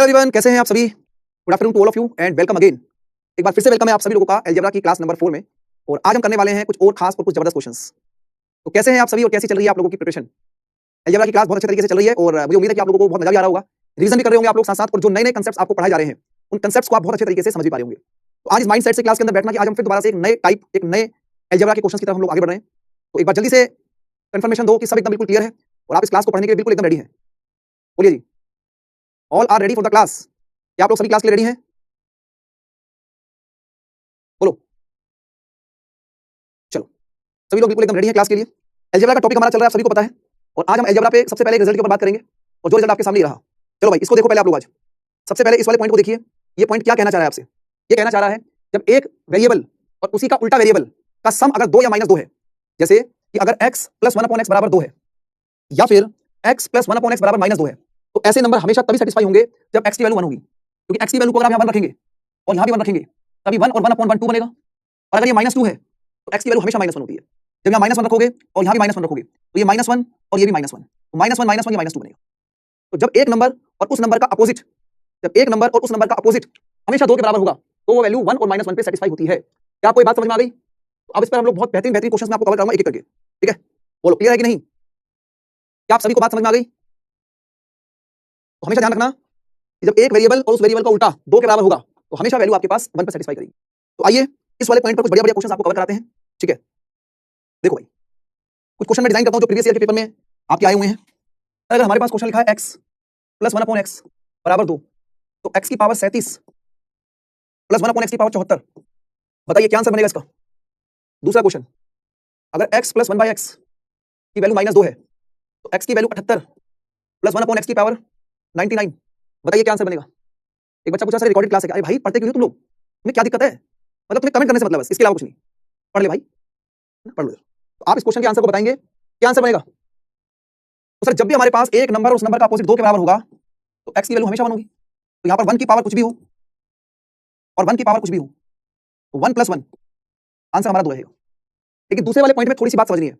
Everyone, कैसे हैं आप सभी? Good afternoon to all of you and welcome again. एक बार फिर से वेलकम है आप सभी लोगों का अलजेब्रा की क्लास नंबर 4 में। और आज हम करने वाले हैं कुछ और खास और कुछ जबरदस्त क्वेश्चंस। तो कैसे हैं आप सभी और कैसी चल रही है आप लोगों की प्रिपरेशन? अलजेब्रा की क्लास बहुत अच्छे तरीके से चल रही है और मुझे उम्मीद है कि आप लोगों को बहुत मजा भी आ रहा होगा। रिवीजन भी कर रहे होंगे आप लोग साथ-साथ, और जो नए-नए कांसेप्ट्स आपको पढ़ाए जा रहे हैं उन कांसेप्ट्स को आप बहुत अच्छे तरीके से समझ भी पा रहे होंगे। तो आज इस माइंडसेट से क्लास के अंदर बैठना कि आज हम फिर दोबारा से एक नए अलजेब्रा के क्वेश्चंस की तरफ हम लोग आगे बढ़ रहे हैं। तो एक बार जल्दी से कंफर्मेशन दो कि सब एकदम बिल्कुल क्लियर है और आप इस क्लास को पढ़ने के लिए बिल्कुल एकदम रेडी हैं। बोलिए जी, all are ready for the class? क्या आप लोग सभी क्लास के लिए रेडी हैं? बोलो। चलो, सभी लोग बिल्कुल एकदम रेडी हैं क्लास के लिए। अलजेब्रा का टॉपिक हमारा चल रहा है, आप सभी को पता है। और आज हम अलजेब्रा पे सबसे पहले रिजल्ट के ऊपर बात करेंगे और जो रिजल्ट आपके सामने ही रहा। चलो भाई, इसको देखो पहले आप लोग। आज सबसे पहले इस वाले पॉइंट को देखिए। ये पॉइंट क्या कहना चाह रहा है आपसे? ये कहना चाह रहा है जब एक वेरिएबल और उसी का उल्टा वेरिएबल का सम अगर 2 या -2 है, जैसे कि अगर x + 1/x बराबर 2 है या फिर x + 1/x बराबर -2 है, तो ऐसे नंबर हमेशा तभी सेटिस्फाई होंगे जब x की वैल्यू 1 होगी। क्योंकि x की वैल्यू को अगर आप यहां 1 रखेंगे और यहां भी 1 रखेंगे, तभी 1 और 1/1 2 बनेगा। और अगर ये -2 है तो x की वैल्यू हमेशा -1 होती है। जब यहां -1 रखोगे और यहां भी -1 रखोगे तो ये -1 और ये भी -1, तो -1 -1 ये -2 बनेगा। तो जब एक नंबर और उस नंबर का अपोजिट हमेशा 2 के बराबर होगा तो वो वैल्यू 1 और -1 पे सेटिस्फाई होती है। क्या आपको ये बात समझ में आ गई? तो अब इस पर हम लोग बहुत बेहतरीन क्वेश्चंस में आपको कवर करूंगा एक-एक करके। ठीक है? बोलो, क्लियर है कि नहीं? क्या आप सभी को बात समझ में आ गई? तो हमेशा ध्यान रखना कि जब एक वेरिएबल और उस वेरिएबल का उल्टा 2 के बराबर होगा तो हमेशा वैल्यू आपके पास 1 पे सेटिस्फाई करेगी। तो आइए इस वाले पॉइंट पर कुछ बढ़िया-बढ़िया क्वेश्चंस आपको कवर कराते हैं। ठीक है? देखो भाई, कुछ क्वेश्चन मैं डिजाइन करता हूं जो प्रीवियस ईयर के पेपर में आपके आए हुए हैं। अगर हमारे पास क्वेश्चन लिखा है x + 1/x बराबर 2, तो x की पावर 37 + 1/x की पावर 74, बताइए क्या आंसर बनेगा इसका? दूसरा क्वेश्चन, अगर x + 1/x की वैल्यू -2 है तो x की वैल्यू 78 + 1/x की पावर 99, बताइए क्या आंसर बनेगा? एक बच्चा पूछा सर रिकॉर्डेड क्लास है क्या? अरे भाई, पढ़ते क्यों नहीं तुम लोग? तुम्हें क्या दिक्कत है? मतलब तुम्हें कमेंट करने से मतलब बस, इसके अलावा कुछ नहीं। पढ़ ले भाई, पढ़ लो। तो आप इस क्वेश्चन के आंसर को बताएंगे, क्या आंसर बनेगा? तो सर जब भी हमारे पास एक नंबर और उस नंबर का अपोजिट 2 के बराबर होगा तो x की वैल्यू हमेशा 1 होगी। तो यहां पर 1 की पावर कुछ भी हो और 1 की पावर कुछ भी हो तो 1 + 1 आंसर हमारा 2 रहेगा। लेकिन दूसरे वाले पॉइंट में थोड़ी सी बात समझनी है।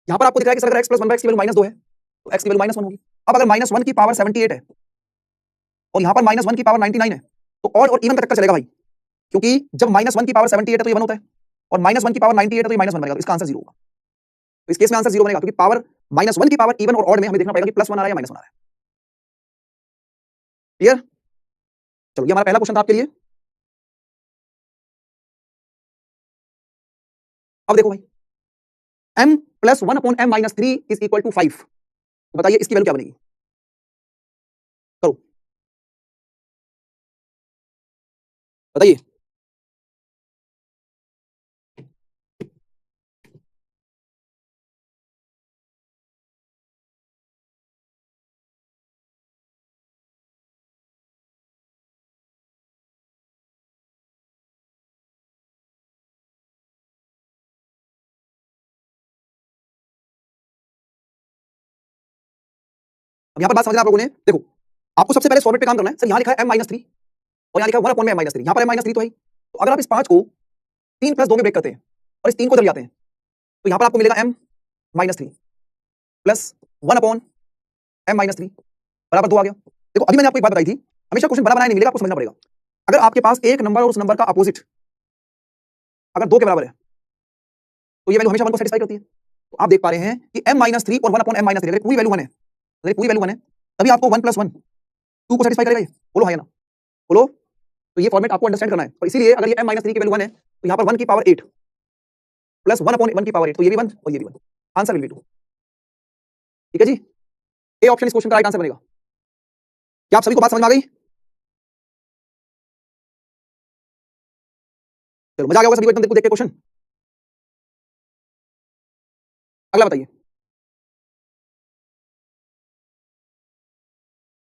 यहां पर आपको दिख रहा है कि सर अगर x + 1/x की वैल्यू -2 है तो x की वैल्यू -1 होगी। अब अगर -1 की पावर 78 है और यहां पर -1 की पावर 99 है तो ऑड और इवन का चक्कर चलेगा भाई। क्योंकि जब -1 की पावर 78 है तो ये 1 होता है और -1 की पावर 98 है तो ये -1 बनेगा। तो इसका आंसर 0 होगा। तो इस केस में आंसर 0 बनेगा क्योंकि पावर -1 की पावर इवन और ऑड में हमें देखना पड़ेगा कि +1 आ रहा है या -1 आ रहा है। क्लियर? चलो, ये हमारा पहला क्वेश्चन था आपके लिए। अब देखो भाई, m + 1/m-3 = 5, बताइए इसकी वैल्यू क्या बनेगी? करो, बताइए। अब यहां पर बात समझना आप लोगों ने। देखो, आपको सबसे पहले सॉर्ट पे काम करना है। सर यहां लिखा है m-3 और यहां लिखा है 1/m-3, यहां पर m-3 तो है। तो अगर आप इस 5 को 3 + 2 में ब्रेक करते हैं और इस 3 को इधर ले आते हैं तो यहां पर आपको मिलेगा m-3 प्लस 1/m-3 बराबर 2 आ गया। देखो, अभी मैंने आपको एक बात बताई थी, हमेशा क्वेश्चन बड़ा बनाया नहीं मिलेगा, आपको समझना पड़ेगा। अगर आपके पास एक नंबर और उस नंबर का अपोजिट अगर 2 के बराबर है तो ये वैल्यू हमेशा 1 को सेटिस्फाई करती है। तो आप देख पा रहे हैं कि m-3 और 1/m-3 अगर पूरी वैल्यू 1 है, अगर पूरी वैल्यू 1 है तभी आपको 1 + 1 2 को सेटिस्फाई करेगा ये। बोलो हाँ या ना? बोलो। तो ये फॉर्मेट आपको अंडरस्टैंड करना है। और इसीलिए अगर ये m-3 की वैल्यू 1 है तो यहां पर 1 की पावर 8 प्लस 1/1 की पावर 8, तो ये भी 1 और ये भी 1, आंसर विल बी 2। ठीक है जी? ए ऑप्शन इस क्वेश्चन का राइट आंसर बनेगा। क्या आप सभी को बात समझ में आ गई? चलो, मजा आ गया होगा सभी को एकदम देख के क्वेश्चन। अगला बताइए,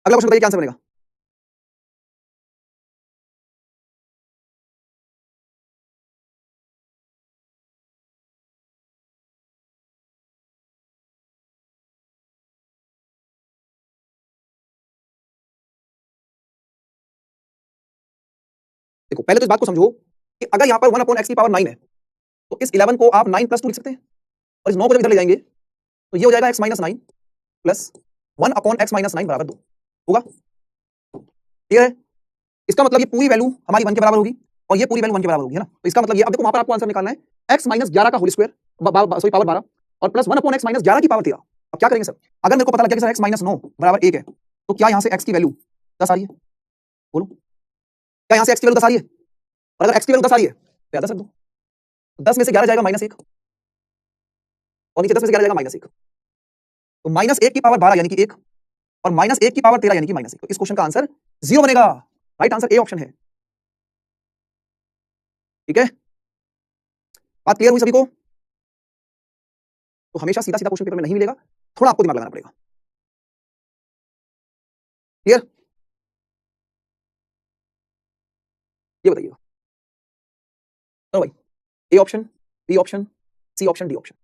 अगला क्वेश्चन बताइए क्या आंसर बनेगा? देखो, पहले तो इस बात को समझो कि अगर यहां पर 1/x की पावर 9 है तो इस 11 को आप 9 + 2 लिख सकते हैं और इस 9 को जब इधर ले जाएंगे तो ये हो जाएगा x - 9 प्लस 1/x - 9 बराबर 2 होगा। क्लियर है? इसका मतलब ये पूरी वैल्यू हमारी 1 के बराबर होगी और ये पूरी वैल्यू 1 के बराबर होगी, है ना? तो इसका मतलब ये, अब देखो वहां पर आपको आंसर निकालना है x माइनस 11 का होल स्क्वायर, सॉरी पावर 12 और प्लस 1 अपॉन x माइनस 11 की पावर 13। अब क्या करेंगे सर? अगर मेरे को पता लग गया कि सर x माइनस 9 बराबर 1 है, तो क्या यहाँ से x की वैल्यू 10 आ रही है? बोलो, क्या यहाँ से x की वैल्यू 10 आ रही है? और अगर x की वैल्यू 10 आ रही है तो याद रख दो, 10 में से 11 जाएगा -1 और नीचे 10 में से 11 जाएगा -1, तो -1 की पावर 12 यानी कि 1 और -1 की पावर 13 यानी कि -1। तो इस क्वेश्चन का आंसर 0 बनेगा। राइट आंसर ए ऑप्शन है। ठीक है, बात क्लियर हुई सभी को? तो हमेशा सीधा सीधा क्वेश्चन पेपर में नहीं मिलेगा, थोड़ा आपको दिमाग लगाना पड़ेगा। क्लियर? ये बताइएगा। चलो भाई, A option, B option, C option, D option.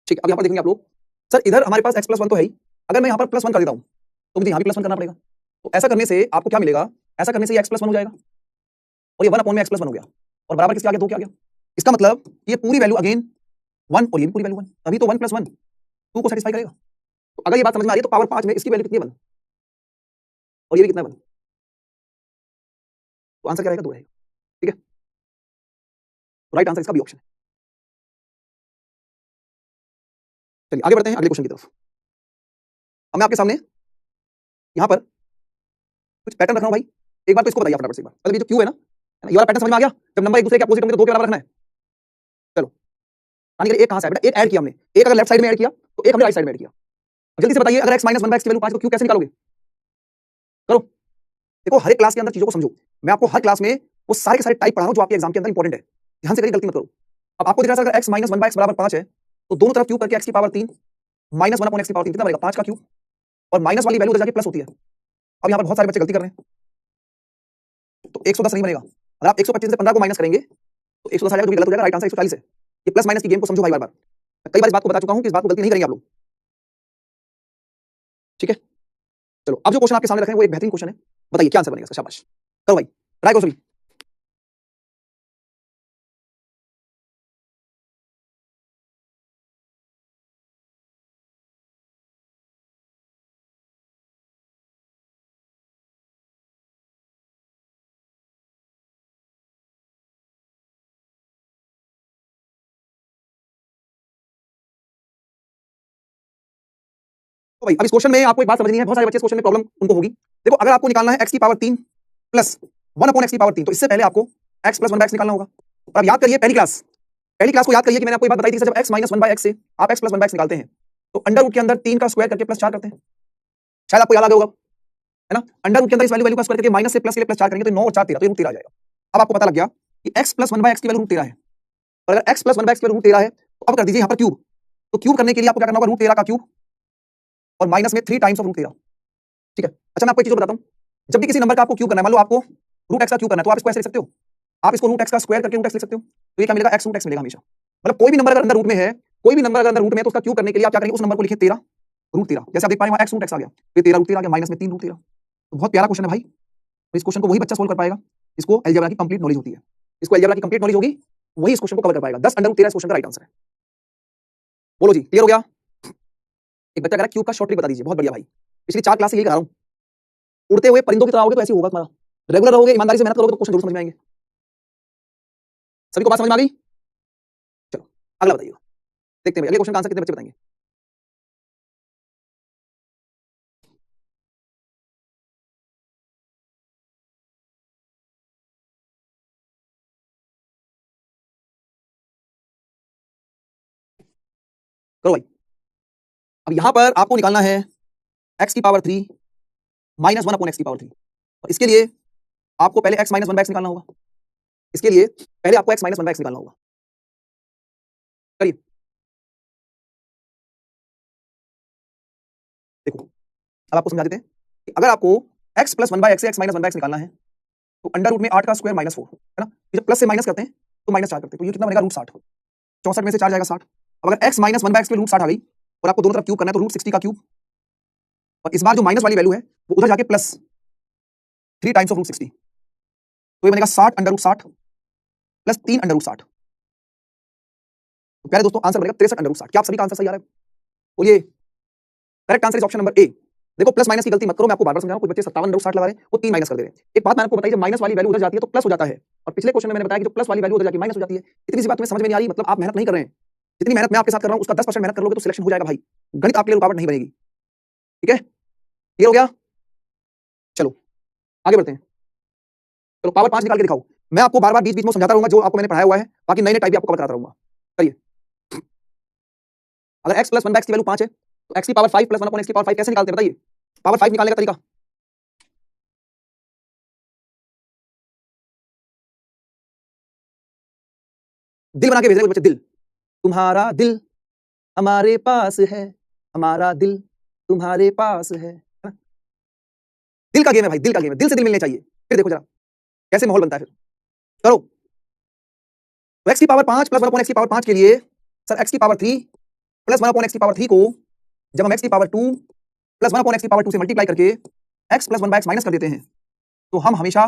ठीक है, अब यहां पर देखेंगे आप लोग, सर इधर हमारे पास x प्लस 1 तो है ही, अगर मैं यहां पर +1 कर देता हूं तो मुझे यहां भी +1 करना पड़ेगा। तो ऐसा करने से आपको क्या मिलेगा? ऐसा करने से ये x प्लस 1 हो जाएगा और ये 1 अपॉन में x प्लस 1 हो गया और बराबर किसके आ गया? 2 के आ गया। इसका मतलब ये पूरी वैल्यू अगेन 1 और ये भी पूरी वैल्यू 1, तभी तो 1 + 1 2 को सेटिस्फाई करेगा। तो अगर ये बात समझ में आ रही है तो पावर 5 में इसकी वैल्यू कितनी है? 1 और ये भी कितना है? 1। तो आंसर क्या रहेगा? 2 रहेगा। ठीक है, तो राइट आंसर इसका बी ऑप्शन है। चलिए आगे बढ़ते हैं अगले क्वेश्चन की तरफ। अब मैं आपके सामने यहां पर कुछ पैटर्न रख रहा हूं भाई, एक बार तो इसको बताइए फटाफट से। एक बार मतलब ये जो क्यू है ना, ये वाला पैटर्न समझ में आ गया? जब नंबर एक दूसरे के अपोजिट होंगे तो 2 के बराबर रखना है। चलो, यानी कि एक कहां से है बेटा? एक ऐड किया हमने, एक अगर लेफ्ट साइड में ऐड किया तो एक हमने राइट साइड में ऐड किया। अब जल्दी से बताइए, अगर x - 1/x की वैल्यू 5 तो क्यू कैसे निकालोगे? करो। देखो हर एक क्लास के अंदर चीजों को समझो, मैं आपको हर क्लास में वो सारे के सारे टाइप पढ़ा रहा हूं जो आपके एग्जाम के अंदर इंपॉर्टेंट है। ध्यान से करिए, गलती मत करो। अब आपको दिख रहा है अगर x - 1/x बराबर 5 है तो दोनों तरफ क्यूब करके x की पावर 3 -1 अपॉन x की पावर 3 कितना बनेगा? 5 का क्यूब, और माइनस वाली वैल्यू उधर जाके प्लस होती है। अब यहां पर बहुत सारे बच्चे गलती कर रहे हैं, तो 110 नहीं बनेगा। अगर आप 125 से 15 को माइनस करेंगे तो 110 आ जाएगा, जो कि गलत हो जाएगा। राइट आंसर 140 है। ये प्लस माइनस की गेम को समझो भाई, बार बार कई बार इस बात को बता चुका हूं कि इस बात को गलती नहीं करेंगे आप लोग। ठीक है, चलो अब जो क्वेश्चन आपके सामने रखे हैं वो एक बेहतरीन क्वेश्चन है, बताइए क्या आंसर बनेगा इसका? शाबाश, करो भाई, ट्राई करो सभी। तो भाई अब इस क्वेश्चन में आपको एक बात समझनी है, बहुत सारे बच्चे इस क्वेश्चन में प्रॉब्लम उनको होगी। देखो अगर आपको निकालना है x की पावर 3 प्लस 1 अपॉन x की पावर 3, तो इससे पहले आपको x प्लस 1/x निकालना होगा। और अब याद करिए पहली क्लास को याद करिए कि मैंने आपको ये बात बताई थी, जब x - 1/x से आप x प्लस 1/x निकालते हैं तो अंडर रूट के अंदर 3 का स्क्वायर करके प्लस 4 करते हैं। शायद आपको याद आ गया होगा, है ना? अंडर रूट के अंदर इस वैल्यू का स्क्वायर करके माइनस से प्लस के लिए प्लस 4 करेंगे तो 9 और 4 13, तो ये रूट 13 आ जाएगा। अब आपको पता लग गया कि x प्लस 1/x की वैल्यू रूट 13 है, और अगर x प्लस 1/x की वैल्यू रूट 13 है तो अब कर दीजिए यहाँ पर क्यूब। तो क्यूब करने के लिए आपको क्या करना होगा? रूट 13 का क्यूब और माइनस में 3 टाइम्स ऑफ रूट 13। ठीक है, अच्छा मैं आपको एक चीज बताता हूँ, जब भी किसी नंबर का आपको क्यूब करना है, मान लो आपको रूट x का क्यूब करना है, तो आप इसको ऐसे लिख सकते हो, आप इसको रूट x का स्क्वायर करके रूट x लिख सकते हो, तो ये क्या मिलेगा? x रूट x मिलेगा हमेशा। मतलब कोई भी नंबर अगर अंदर रूट में है, कोई भी नंबर अगर अंदर रूट में है तो उसका क्यूब करने के लिए आप क्या करेंगे? उस नंबर को लिखिए 13 रूट 13, जैसे आप देख पा रहे हैं वहां x रूट x आ गया, तो 13 रूट 13 आ गया, माइनस में 3 रूट 13। तो बहुत प्यारा क्वेश्चन है भाई, तो इस क्वेश्चन को वही बच्चा सोल्व कर पाएगा इसको अलजेब्रा की कंप्लीट नॉलेज होती है, इसको अलजेब्रा की कंप्लीट नॉलेज होगी, वही इस क्वेश्चन को कवर कर पाएगा। 10 अंडर रूट 13 इस क्वेश्चन का राइट आंसर है। बोलो जी, क्लियर हो गया? एक बच्चा कह रहा है क्यूब का शॉर्ट ट्रिक बता दीजिए। बहुत बढ़िया भाई, पिछली 4 क्लास से यही करा रहा हूं, उड़ते हुए परिंदों की तरह आओगे तो ऐसे होगा तुम्हारा, रेगुलर रहोगे, ईमानदारी से मेहनत करोगे तो क्वेश्चन जरूर समझ में आएंगे। सभी को बात समझ में आ गई? चलो अगला बताइए, देखते हैं अगले क्वेश्चन का आंसर कितने बच्चे बताएंगे। करो भाई। अब यहां पर आपको निकालना है x की पावर 3 माइनस 1 अपॉन x की पावर 3, और इसके लिए आपको पहले x माइनस 1/x निकालना होगा। इसके लिए पहले आपको x माइनस 1/x निकालना होगा। करिए, देखो अब आपको समझा देते हैं कि अगर आपको x प्लस 1/x से x माइनस 1/x निकालना है तो अंडर रूट में 8 का स्क्वायर माइनस 4, है ना? जब प्लस से माइनस करते हैं तो माइनस 4 करते हैं, तो ये कितना बनेगा? रूट 60। 64 में से 4 जाएगा 60, तो अगर x माइनस 1/x की वैल्यू √60 आ गई और आपको दोनों तरफ क्यूब करना है तो √60 का क्यूब, और इस बार जो माइनस वाली वैल्यू है वो उधर जाके प्लस 3 टाइम्स ऑफ √60, तो ये बनेगा 60 under root 60 plus 3 under root 60। तो प्यारे दोस्तों आंसर बनेगा 63 अंडर रूट 60। क्या आप सभी का आंसर सही आ रहा है? बोलिए। Correct answer is option number A. देखो प्लस माइनस की गलती मत करो, मैं आपको बार-बार समझा रहा हूं। कुछ बच्चे 57 अंडर रूट 60 लगा रहे हैं, वो 3 माइनस कर दे रहे हैं। एक बात मैं आपको बताई, जब माइनस वाली वैल्यू उधर जाती है तो प्लस हो जाता है, और पिछले क्वेश्चन में मैंने बताया कि जो प्लस वाली वैल्यू उधर जाके माइनस हो जाती है। इतनी सी बात तुम्हें समझ में नहीं आ रही, मतलब आप मेहनत नहीं कर रहे हैं। जितनी मेहनत मैं आपके साथ कर रहा हूं उसका 10% मेहनत कर लोगे तो सिलेक्शन हो जाएगा भाई। गणित आपके लिए रुकावट नहीं बनेगी। ठीक है, क्लियर हो गया? चलो आगे बढ़ते हैं। चलो पावर 5 निकाल के दिखाओ। मैं आपको बार-बार बीच-बीच में समझाता रहूंगा जो आपको मैंने पढ़ाया हुआ है, बाकी नए-नए टाइप भी आपको कवर कराता रहूंगा। करिए। अगर x प्लस 1/x की वैल्यू 5 है तो x की पावर 5 प्लस 1 अपॉन x की पावर 5 कैसे निकालते हैं बताइए? पावर 5 निकालने का तरीका। दिल बना के भेज रहे हैं बच्चे, दिल। तुम्हारा दिल हमारे पास है, हमारा दिल तुम्हारे पास है ना? दिल का गेम है भाई, दिल का गेम है। दिल से दिल मिलने चाहिए। फिर देखो जरा कैसे माहौल बनता है। फिर करो। तो x की पावर 5 प्लस 1 अपॉन x की पावर 5 के लिए सर x की पावर 3 प्लस 1 अपॉन x की पावर 3 को जब हम x की पावर 2 प्लस 1 अपॉन x की पावर 2 से मल्टीप्लाई करके x प्लस 1/x माइनस कर देते हैं तो हम हमेशा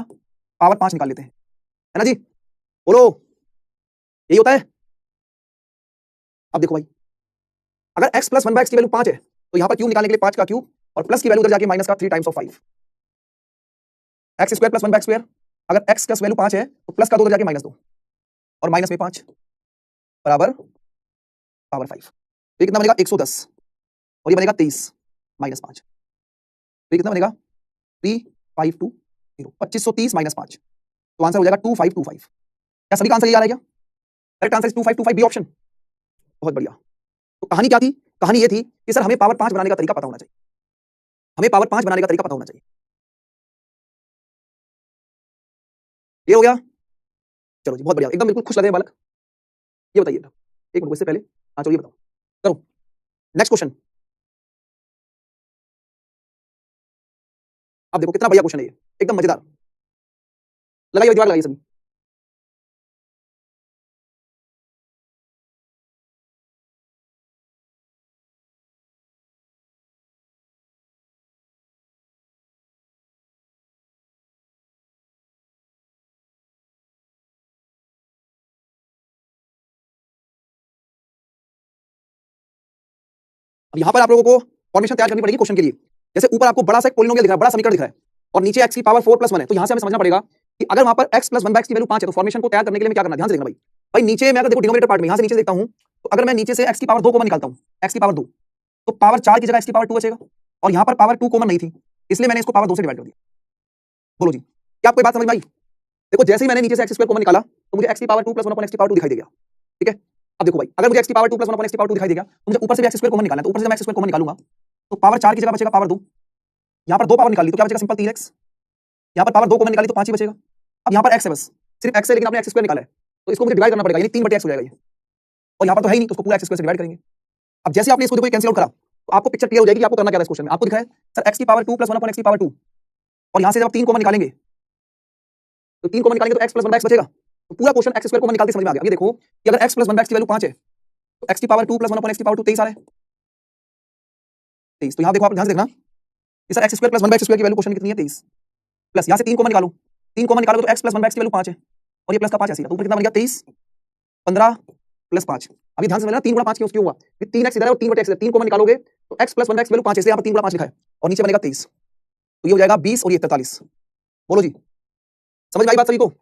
पावर 5 निकाल लेते हैं, है ना जी? बोलो, यही होता है। अब देखो भाई, अगर x प्लस 1/x की वैल्यू 5 है तो यहां पर क्यूब निकालने के लिए 5 का क्यूब और प्लस की वैल्यू उधर जाके माइनस का 3 times of 5, x square plus 1/x square. अगर x का वैल्यू 5 है तो प्लस का 2 उधर जाके माइनस 2 और माइनस में 5 बराबर पावर 5। तो ये कितना बनेगा? 110 और ये बनेगा 23 माइनस 5। तो ये कितना बनेगा? 3520, 2530 माइनस 5। तो आंसर हो जाएगा 2525। क्या सभी का आंसर ये आ रहा है क्या? Correct answer is 2525 B option. बहुत बढ़िया। तो कहानी क्या थी? कहानी ये थी कि सर हमें पावर 5 बनाने का तरीका पता होना चाहिए। हमें पावर 5 बनाने का तरीका पता होना चाहिए। ये हो गया। चलो जी, बहुत बढ़िया, एकदम बिल्कुल खुश लग रहे हैं बालक। ये बताइए एक मिनट, इससे पहले हाँ चलो ये बताओ। करो नेक्स्ट क्वेश्चन। अब देखो कितना बढ़िया क्वेश्चन है ये, एकदम मजेदार। लगाइए दिमाग, लगाइए सभी। अब यहां पर आप लोगों को फॉर्मेशन तैयार करनी पड़ेगी क्वेश्चन के लिए। जैसे ऊपर आपको बड़ा सा एक पोलिनोमियल दिख रहा है, बड़ा समीकरण दिख रहा है, और नीचे x की पावर 4 प्लस 1 है, तो यहां से हमें समझना पड़ेगा कि अगर वहां पर x प्लस 1/x की वैल्यू 5 है तो फॉर्मेशन को तैयार करने के लिए मैं क्या करना है, ध्यान से देखना भाई। भाई नीचे मैं अगर देखो डिनोमिनेटर पार्ट में यहां से नीचे देखता हूं तो अगर मैं नीचे से x की पावर 2 कॉमन निकालता हूं, x की पावर 2, तो पावर 4 की जगह x की पावर 2 बचेगा, और यहां पर पावर 2 कॉमन नहीं थी इसलिए मैंने इसको पावर 2 से डिवाइड कर दिया। बोलो जी, क्या आपको बात समझ में आई? देखो जैसे ही मैंने नीचे से x स्क्वायर कॉमन निकाला तो मुझे x की पावर 2 प्लस 1 अपॉन x की पावर 2 दिखाई देगा। ठीक है, अब देखो भाई, अगर मुझे x की पावर 2 प्लस 1 अपॉन x की पावर 2 दिखाई देगा तो मुझे ऊपर से भी x स्क्वायर कॉमन निकालना है, तो ऊपर से मैं x स्क्वायर कॉमन निकालूंगा तो पावर 4 की जगह बचेगा पावर 2। यहां पर 2 पावर निकाल ली तो क्या बचेगा? Simple 3x। यहां पर पावर 2 कॉमन निकाली तो 5 ही बचेगा। अब यहां पर x है, बस सिर्फ x है, लेकिन आपने x स्क्वायर निकाला है तो इसको मुझे डिवाइड करना पड़ेगा, यानी 3/x हो जाएगा ये, और यहां पर तो है ही नहीं तो उसको पूरा x स्क्वायर से डिवाइड करेंगे। अब जैसे आपने इसको देखो कैंसिल आउट करा तो आपको पिक्चर क्लियर हो जाएगी कि आपको करना क्या है इस क्वेश्चन में। आपको दिखा है सर x की पावर 2 प्लस 1 अपॉन x की पावर 2, और यहां से जब आप 3 कॉमन निकालेंगे तो 3 कॉमन निकालेंगे तो x प्लस 1/x बचेगा। तो पूरा क्वेश्चन x स्क्वायर कॉमन निकालते समझ में आ गया। अब ये देखो कि अगर x प्लस 1/x की वैल्यू 5 है तो x की पावर 2 प्लस 1 अपॉन x की पावर 2 23 आ रहा है, 23। तो यहां देखो आप ध्यान से देखना कि sir x square plus 1/x square की वैल्यू क्वेश्चन में कितनी है? 23। प्लस यहां से 3 कॉमन निकालो, 3 कॉमन निकालोगे तो x प्लस 1/x की वैल्यू 5 है, और ये प्लस का 5 ऐसे ही, तो ऊपर कितना बन गया? 23 15 प्लस 5। अभी ध्यान से समझना 3 गुणा 5 क्यों हुआ? 3x इधर है और 3/x इधर, 3 कॉमन निकालोगे तो x प्लस 1/x वैल्यू 5 है, इसलिए यहां पर 3 गुणा 5 लिखा है, और नीचे बनेगा 23, तो ये हो जाएगा 20 और ये 43। बोलो जी, समझ में आई बात सभी को?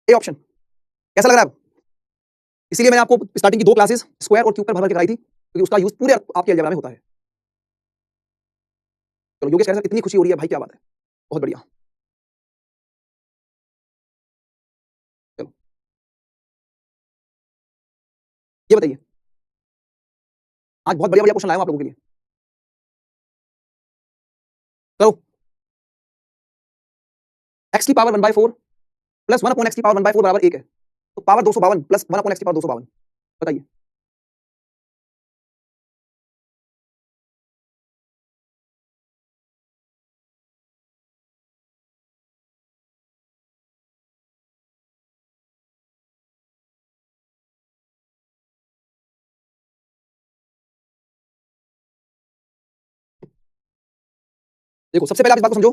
ए ऑप्शन कैसा लग रहा है? इसीलिए मैंने आपको स्टार्टिंग की 2 क्लासेस स्क्वायर और क्यूब पर भर भर के कराई थी, क्योंकि उसका यूज पूरे आपके अलजेब्रा में होता है। चलो योगेश कह रहे हैं इतनी खुशी हो रही है भाई, क्या बात है, बहुत बढ़िया। चलो ये बताइए, आज बहुत बढ़िया बढ़िया क्वेश्चन लाया हूं आप लोगों के लिए। करो। x की पावर 1/4 प्लस 1 अपॉन x की पावर 1/4 बराबर 1 है, तो पावर 252 प्लस 1 अपॉन x की पावर 252, बताइए। देखो सबसे पहले आप इस बात को समझो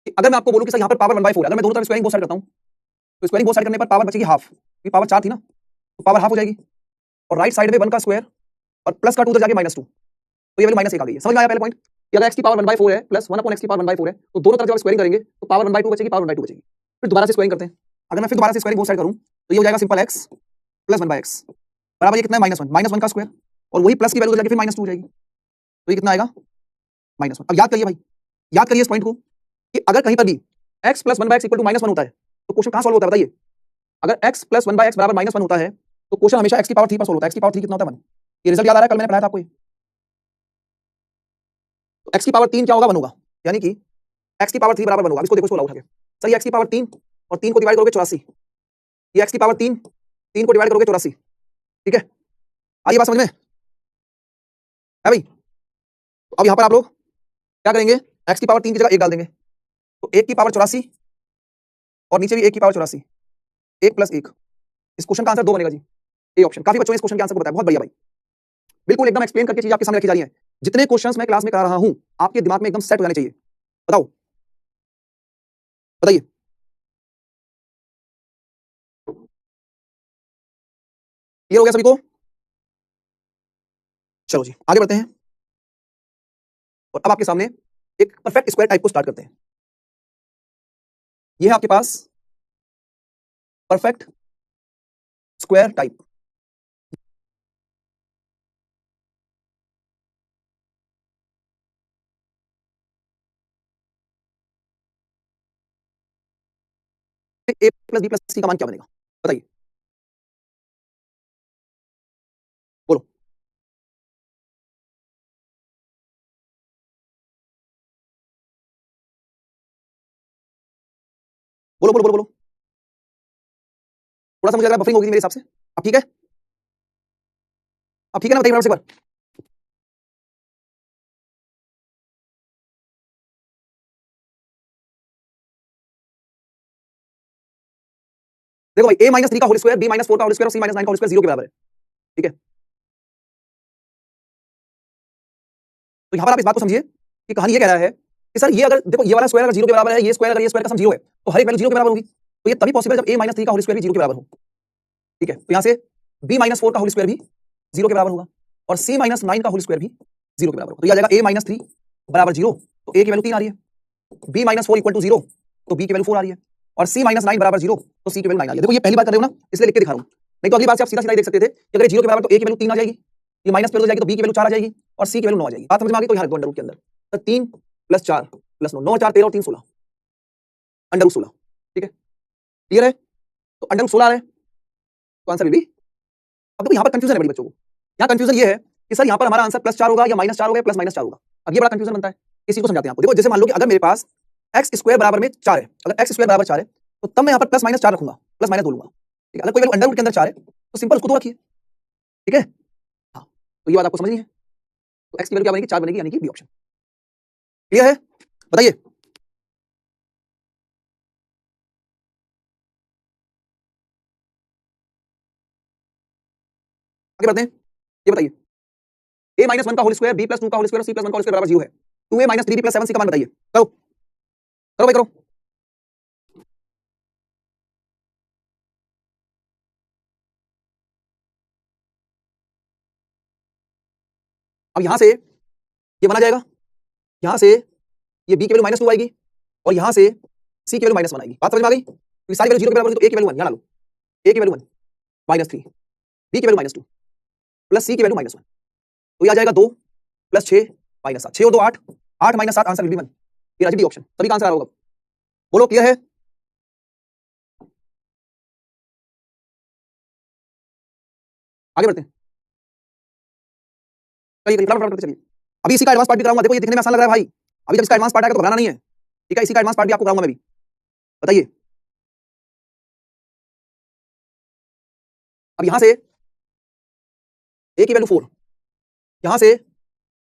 कि अगर मैं आपको बोलूं कि सर यहाँ पर पावर 1/4 है, अगर मैं दोनों तरफ स्क्वायरिंग बोथ साइड करता हूं तो स्क्वायरिंग बोथ साइड करने पर पावर बचेगी हाफ, क्योंकि पावर 4 थी ना, तो पावर हाफ हो जाएगी और राइट साइड में 1 का स्क्वायर और प्लस का 2 उधर जाके -2, तो ये वैल्यू -1 आ गई है। समझ में आया पहले पॉइंट कि अगर x की पावर 1/4 है प्लस 1/x की पावर 1/4 है तो दोनों तरफ जब स्क्वायरिंग करेंगे तो पावर 1/2 बचेगी, पावर 1/2 बचेगी। फिर दोबारा से स्क्वायरिंग करते हैं, अगर मैं फिर दोबारा से स्क्वायरिंग बोथ साइड करूं तो ये हो जाएगा सिंपल x प्लस 1/x बराबर ये कितना है -1 का स्क्वायर और वही प्लस की वैल्यू उधर जाके फिर -2 हो जाएगी, तो ये कितना आएगा -1। अब याद करिए भाई, याद करिए इस पॉइंट को कि अगर कहीं पर भी x plus 1/x equal to -1 होता है तो क्वेश्चन कहां सॉल्व होता है बताइए। अगर x प्लस 1/x बराबर -1 होता है तो क्वेश्चन हमेशा x की पावर 3 पर सॉल्व होता है। x की पावर 3 कितना होता है 1। ये रिजल्ट याद आ रहा है, कल मैंने पढ़ाया था आपको ये। तो x की पावर 3 क्या होगा 1 होगा, यानी कि x की पावर 3 बराबर 1 होगा। इसको देखो सोल्व उठा के, सर ये x की पावर 3 और 3 को डिवाइड करोगे 84, ये x की पावर 3 3 को डिवाइड करोगे 84, ठीक है। आइए बात समझ में है भाई। तो अब यहां पर आप लोग क्या करेंगे, x की पावर 3 की जगह 1 डाल देंगे, तो 1 की पावर 84 और नीचे भी 1 की पावर 84, 1 प्लस 1। इस क्वेश्चन का आंसर 2 बनेगा जी, ए ऑप्शन। काफी बच्चों ने इस क्वेश्चन के आंसर को बताया, बहुत बढ़िया भाई, बिल्कुल एकदम एक्सप्लेन करके चीज आपके सामने रखी जा रही है। जितने क्वेश्चंस मैं क्लास में करा रहा हूं आपके दिमाग में एकदम सेट हो जाने चाहिए। बताओ बताइए, क्लियर हो गया सभी को। चलो जी आगे बढ़ते हैं और अब आपके सामने एक परफेक्ट स्क्वायर टाइप को स्टार्ट करते हैं। ये है आपके पास परफेक्ट स्क्वायर टाइप। ए प्लस बी प्लस सी का मान क्या बनेगा बताइए, बोलो बोलो बोलो बोलो बोलो। थोड़ा सा मुझे लग रहा है बफरिंग होगी मेरे हिसाब से। अब ठीक है, अब ठीक है ना, बताइए एक बार। देखो भाई a-3 का होल स्क्वायर, b-4 का होल स्क्वायर और c-9 का होल स्क्वायर 0 के बराबर है, ठीक है। तो यहां पर आप इस बात को समझिए कि कहानी ये कह रहा है कि सर ये अगर देखो ये वाला स्क्वायर अगर 0 के बराबर है, ये स्क्वायर अगर ये स्क्वायर का सम 0 है तो हर एक वैल्यू 0 के बराबर होगी। तो ये तभी पॉसिबल है जब a-3 का होल स्क्वायर भी 0 के बराबर हो, ठीक है। तो यहां से b-4 का होल स्क्वायर भी 0 के बराबर होगा और c-9 का होल स्क्वायर भी 0 के बराबर होगा। तो ये आ जाएगा a-3 बराबर 0, तो a की वैल्यू 3 आ रही है, b-4 इक्वल टू 0 तो b की वैल्यू 4 आ रही है और c-9 बराबर 0 तो c की वैल्यू 9 आ रही है। देखो ये पहली बार कर रहे हो ना, इसलिए लिख के दिखा रहा हूं, नहीं तो अगली बार से आप सीधा सीधा ही देख सकते थे कि अगर 0 के बराबर तो a की वैल्यू 3 आ जाएगी, ये माइनस पे हो जाएगी तो b की वैल्यू 4 आ जाएगी और c की वैल्यू 9 आ जाएगी। बात समझ में आ गई। तो यहां रख दो अंडर रूट के अंदर, तो 3 प्लस 4 प्लस 9, 9 4 13 और 3 16, अंडर रूट 16, ठीक है। क्लियर है, तो अंडर रूट 16 आ रहा है तो आंसर भी। अब देखो यहां पर कंफ्यूजन है बड़ी बच्चों को, यहां कंफ्यूजन ये है कि सर यहां पर हमारा आंसर +4 होगा या -4 होगा या +-4 होगा। अब ये बड़ा कंफ्यूजन बनता है, इस चीज को समझाते हैं आपको। देखो जैसे मान लो कि अगर मेरे पास x स्क्वायर बराबर में 4 है, अगर x स्क्वायर बराबर 4 है तो तब मैं यहां पर +-4 रखूंगा, +-2 लूंगा, ठीक है। अगर कोई वैल्यू अंडर रूट के अंदर 4 है तो सिंपल उसको 2 रखिए, ठीक है। हाँ तो ये बात आपको समझनी है, तो x की वैल्यू क्या बनेगी 4 बनेगी, यानी कि बी ऑप्शन। क्लियर है, बताइए। आगे बढ़ते हैं, ये बताइए a-1 का होल स्क्वायर, b+2 का होल स्क्वायर और c+1 का होल स्क्वायर बराबर 0 है, 2a-3b + 7c का मान बताइए। करो करो भाई करो। अब यहां से ये बना जाएगा, यहां से ये b की वैल्यू -2 आएगी और यहां से c की वैल्यू -1 आएगी। बात समझ में आ गई। तो सारी वैल्यू 0 के बराबर होगी तो a की वैल्यू 1 यहां डालो, a की वैल्यू 1 -3, b की वैल्यू -2 प्लस c की वैल्यू -1, तो ये आ जाएगा 2 + 6 -7, 6 और 2 8, 8 - 7 आंसर विल बी 1। ये राजी डी ऑप्शन, सभी का आंसर आ रहा होगा। बोलो क्लियर है, आगे बढ़ते हैं। चलिए फटाफट चलिए, अभी इसी का एडवांस पार्ट भी कराऊंगा। देखो ये दिखने में आसान लग रहा है भाई, अभी जब इसका एडवांस पार्ट आएगा तो घबराना नहीं है, ठीक है। इसी का एडवांस पार्ट भी आपको कराऊंगा मैं भी। बताइए अब यहां से a की वैल्यू 4, यहां से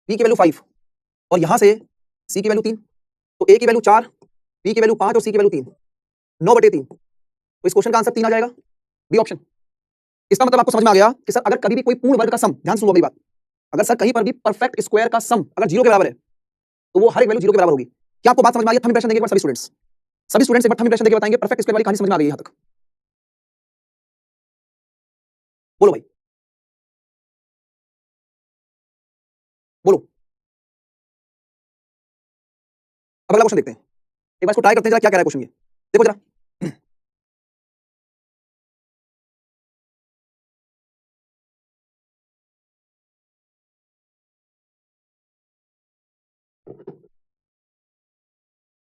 b की वैल्यू 5 और यहां से c की वैल्यू 3, तो a की वैल्यू 4, b की वैल्यू 5 और c की वैल्यू 3, 9/3। तो इस क्वेश्चन का आंसर 3 आ जाएगा, बी ऑप्शन। इसका मतलब आपको समझ में आ गया कि सर अगर कभी भी कोई पूर्ण वर्ग का सम, ध्यान सुनो मेरी बात, अगर सर कहीं पर भी परफेक्ट स्क्वायर का सम अगर 0 के बराबर है तो वो हर एक वैल्यू 0 के बराबर होगी। क्या आपको बात समझ में आई है? थंब इंप्रेशन देंगे एक बार सभी स्टूडेंट्स एक बार थंब इंप्रेशन देके बताएंगे परफेक्ट स्क्वायर वाली कहानी समझ में आ गई है यहां तक? बोलो भाई, बोलो। अब अगला क्वेश्चन देखते हैं, एक बार इसको ट्राई करते हैं जरा क्या कह रहा है क्वेश्चन ये, देखो जरा।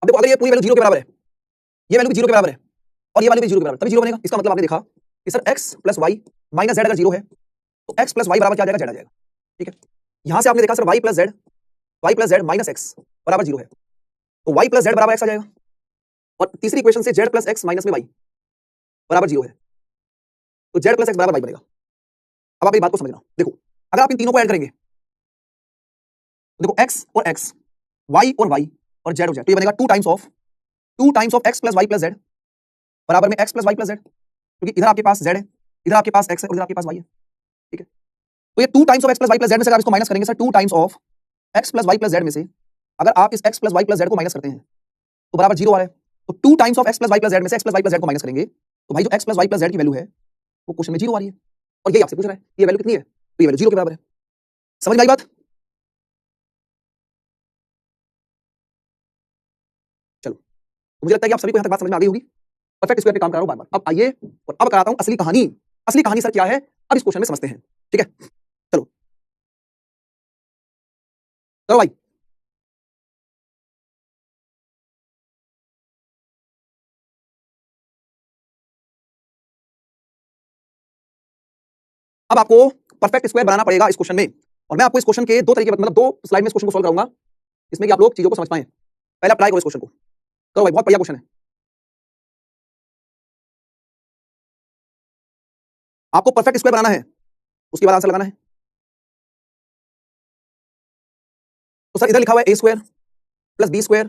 अब देखो, अगर ये पूरी वैल्यू 0 के बराबर है, ये वैल्यू भी 0 के बराबर है और ये वैल्यू भी 0 के बराबर, तभी 0 बनेगा। इसका मतलब आपने देखा कि sir x plus Y minus Z अगर 0 है तो x प्लस वाई बराबर क्या आ जाएगा? जेड आ जाएगा। ठीक है, यहां से आपने देखा sir y plus Z minus x बराबर 0 है, तो y प्लस जेड बराबर x आ जाएगा। और तीसरी इक्वेशन से z प्लस एक्स माइनस में y बराबर 0 है, तो z प्लस एक्स बराबर y बनेगा। अब आप एक बात को समझना, देखो अगर आप इन तीनों को ऐड करेंगे तो देखो x और x, y और y और z और z, तो ये बनेगा 2 times of x plus y plus z बराबर में x plus y plus z, क्योंकि इधर आपके पास z है, इधर आपके पास x है और इधर आपके पास y है। ठीक है, तो ये 2 times of x plus y plus z में से अगर इसको माइनस करेंगे sir 2 times of x plus y plus z में से अगर आप इस x plus y plus z को माइनस करते हैं तो बराबर 0 आ रहा है। तो 2 times of x plus y plus z में से x plus y plus z को माइनस करेंगे तो भाई जो x plus y plus z की वैल्यू है वो क्वेश्चन में 0 आ रही है, और ये आपसे पूछ रहा है ये वैल्यू कितनी है, तो ये वैल्यू 0 के बराबर है। समझ में आई बात? चलो, तो मुझे लगता है कि आप सभी को यहां तक बात समझ में आ गई होगी। परफेक्ट स्क्वायर पे काम कर रहा हूं बार बार। अब आइए और अब कराता हूं असली कहानी। असली कहानी सर क्या है, अब इस क्वेश्चन में समझते हैं। ठीक है, चलो चलो भाई। अब आपको परफेक्ट स्क्वायर बनाना पड़ेगा इस क्वेश्चन में, और मैं आपको इस क्वेश्चन के दो तरीके मतलब 2 स्लाइड में इस क्वेश्चन को सॉल्व करूंगा जिसमें कि आप लोग चीजों को समझ पाएं। पहले आप ट्राई करो इस क्वेश्चन को, करो भाई, बहुत बढ़िया क्वेश्चन है। आपको परफेक्ट स्क्वायर बनाना है, उसके बाद आंसर लगाना है। तो सर इधर लिखा हुआ है a square plus b square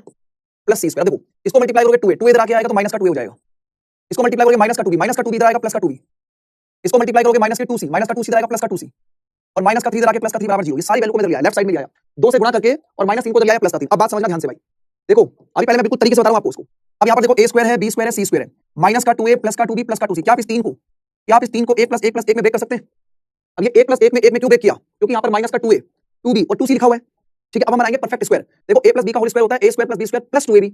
plus c square. देखो इसको मल्टीप्लाई करोगे 2a इधर आके आएगा तो माइनस का 2a हो जाएगा। इसको मल्टीप्लाई करोगे माइनस का 2b इधर आएगा प्लस का 2b। इसको मल्टीप्लाई करोगे माइनस के 2c इधर आएगा प्लस का 2c, और माइनस का 3 इधर आके प्लस का 3 बराबर 0। ये सारी वैल्यू को इधर ले आया, लेफ्ट साइड में ले आया, 2 से गुणा करके और माइनस 3 को इधर ले आया प्लस का 3। अब बात समझना ध्यान से भाई, देखो अभी पहले मैं बिल्कुल तरीके से बता रहा हूं आपको उसको। अब यहाँ पर देखो a स्क्वायर है, b स्क्वायर है, c स्क्वायर है, माइनस का 2a प्लस का 2b प्लस का 2c। क्या आप इस 3 को 1 प्लस 1 प्लस 1 में ब्रेक कर सकते हैं? अब ये 1 प्लस 1 में क्यों ब्रेक किया? क्योंकि यहाँ पर माइनस का 2a 2b और 2c लिखा हुआ है। ठीक है, अब हम बनाएंगे परफेक्ट स्क्वायर। देखो a प्लस b का होल स्क्वायर होता है a square plus b square plus 2ab,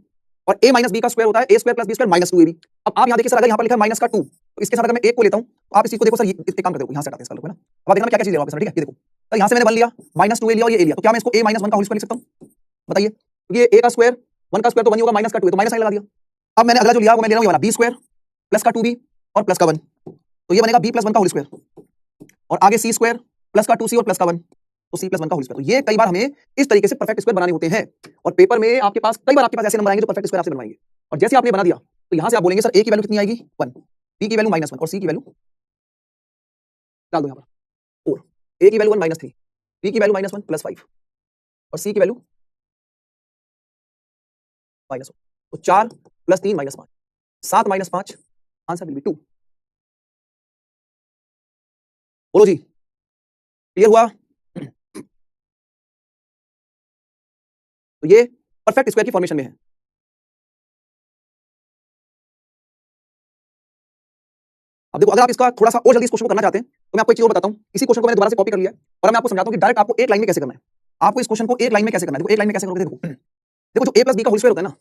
और a माइनस b का स्क्वायर होता है a square plus b square minus 2ab। अब आप यहाँ देखिए सर, अगर यहाँ पर लिखा है माइनस का 2, तो इसके साथ अगर मैं 1 को लेता हूँ तो आप इस चीज को देखो सर, ये एक काम कर दो, यहाँ से हटाते हैं इसका लोग है ना। अब देखना मैं क्या क्या चीज ले रहा हूँ सर। ठीक है, ये देखो सर, यहाँ से मैंने वन लिया, माइनस 2a लिया और ये a लिया, तो क्या मैं इसको a माइनस 1 का होल स्क्वायर लिख सकता हूँ? बताइए, क्योंकि ये a का स्क्वायर 1 का स्क्वायर तो 1 ही होगा, माइनस का 2 है तो माइनस साइन लगा दिया। अब मैंने अगला जो लिया वो मैं ले रहा हूँ ये वाला b स्क्वायर प्लस का 2b और प्लस का 1, तो ये बनेगा b प्लस 1 का होल स्क्वायर, और आगे c स्क्वायर प्लस का 2c और प्लस का 1, तो c प्लस 1 का होल स्क्वायर। तो ये कई बार हमें इस तरीके से परफेक्ट स्क्वायर बनाने होते हैं, और पेपर में आपके पास कई बार आपके पास ऐसे नंबर आएंगे जो परफेक्ट स्क्वायर आपसे बनवाएंगे। और जैसे आपने बना दिया तो यहां से आप बोलेंगे सर a की वैल्यू कितनी आएगी 1, b की वैल्यू -1 और c की वैल्यू डाल दो यहाँ पर 4, a की वैल्यू 1 -3, b की वैल्यू -1 प्लस 5 और c की वैल्यू -1, तो 4 प्लस 3 -5, 7 -5, आंसर विल बी 2। बोलो जी, क्लियर हुआ? तो ये परफेक्ट स्क्वायर की फॉर्मेशन में है। अब देखो, अगर आप इसका थोड़ा सा और जल्दी इस क्वेश्चन को करना चाहते हैं तो मैं आपको एक चीज और बताता हूं। इसी क्वेश्चन को मैंने दोबारा से कॉपी कर लिया है और मैं आपको समझाता हूं कि डायरेक्ट आपको एक लाइन में कैसे करना है। आपको इस क्वेश्चन को एक लाइन में कैसे करना है, देखो एक लाइन में कैसे करोगे। देखो देखो, जो a प्लस b का होल स्क्वायर होता है ना,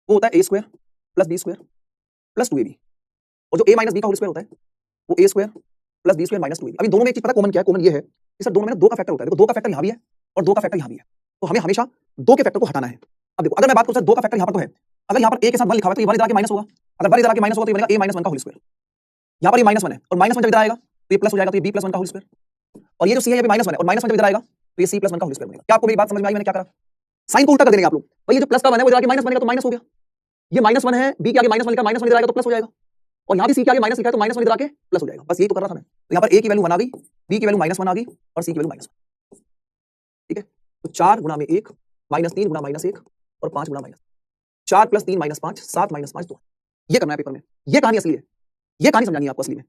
वो होता है a square plus b square plus 2ab, और जो a माइनस b का होल स्क्वायर होता है वो a square plus b square minus 2ab। अभी दोनों में एक चीज पता कॉमन क्या है? कॉमन ये है कि सर दोनों में 2 का फैक्टर होता है। देखो 2 का फैक्टर यहाँ भी है और 2 का फैक्टर यहाँ भी है, तो हमें हमेशा 2 के फैक्टर को हटाना है। अब देखो, अगर मैं बात करूं सर 2 का फैक्टर यहाँ पर तो है, अगर यहाँ पर a के साथ 1 लिखा हुआ है तो ये 1 इधर आके माइनस होगा, अगर 1 इधर आके माइनस होगा तो ये बनेगा a माइनस 1 का होल स्क्वायर। यहाँ पर ये -1 है और -1 जब इधर आएगा तो ये प्लस हो जाएगा, तो ये b प्लस 1 का होल स्क्वायर, और ये जो c है ये -1 है और -1 जब इधर आएगा तो ये c प्लस 1 का होल स्क्वायर बनेगा। क्या आपको मेरी बात समझ में आई? मैंने क्या करा, साइन को उल्टा कर देंगे आप लोग। भाई ये जो प्लस का 1 है वो इधर आके माइनस बनेगा तो माइनस हो गया, ये -1 है, b के आगे -1 लिखा, -1 इधर आएगा तो प्लस हो जाएगा, और यहाँ भी c के आगे माइनस लिखा है तो -1 इधर आके प्लस हो जाएगा। बस यही तो कर रहा था मैं। तो यहाँ पर a की वैल्यू 1 आ गई, b की वैल्यू -1 आ गई और c की वैल्यू -1। ठीक है, तो 4 गुणा में 1 -3 गुणा -1 और 5 गुणा -, 4 + 3 -5 7 -5 2। ये करना है पेपर में, ये कहानी असली है, ये कहानी समझानी है आपको असली में।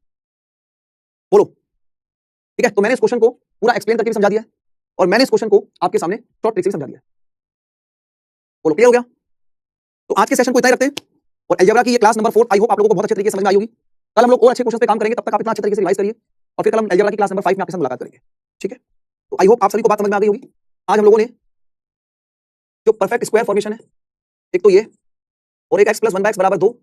बोलो, ठीक है। तो मैंने इस क्वेश्चन को पूरा एक्सप्लेन करके भी समझा दिया है, और मैंने इस क्वेश्चन को आपके सामने शॉर्ट ट्रिक से भी समझा दिया। बोलो क्लियर हो गया? तो आज के सेशन को इतना ही रखते हैं और अलजेब्रा की ये क्लास नंबर 4 आई होप आप लोगों को बहुत अच्छे तरीके से समझ में आई होगी। कल हम लोग और अच्छे क्वेश्चन पे काम करेंगे, तब तक आप इतना अच्छे तरीके से रिवाइज करिए और फिर कल हम अलजेब्रा की क्लास नंबर 5 में आपके साथ मुलाकात करेंगे। ठीक है? तो आई होप आप सभी को बात समझ में आ गई होगी। आज हम लोगों ने जो परफेक्ट स्क्वायर फॉर्मेशन है, एक तो ये और एक x + 1/x = 2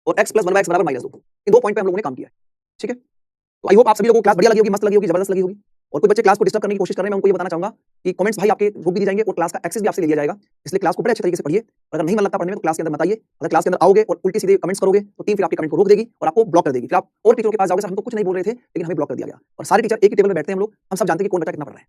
और x + 1/x = -2, इन 2 पॉइंट पे हम लोगों ने काम किया है। ठीक है? तो आई होप आप सभी लोगों को क्लास बढ़िया लगी होगी, मस्त लगी होगी, जबरदस्त लगी होगी। और कुछ बच्चे क्लास को डिस्टर्ब करने की कोशिश कर रहे हैं, मैं उनको ये बताना चाहूंगा कि कमेंट्स भाई आपके रोक भी दिए जाएंगे और क्लास का एक्सेस भी आपसे ले लिया जाएगा। इसलिए क्लास को बड़े अच्छे तरीके से पढ़िए और अगर नहीं मन लगता पढ़ने में तो क्लास के अंदर मत आइए। अगर क्लास के अंदर आओगे और उल्टी सीधे कमेंट्स करोगे तो टीम फिर आपके कमेंट को रोक देगी और आपको ब्लॉक कर देगी। फिर आप और टीचरों के पास जाओगे, सर हम तो कुछ नहीं बोल रहे थे लेकिन हमें ब्लॉक कर दिया गया। और सारे टीचर एक ही टेबल में बैठते हैं, हम सब जानते हैं कि कौन बच्चा कितना पढ़ रहा है।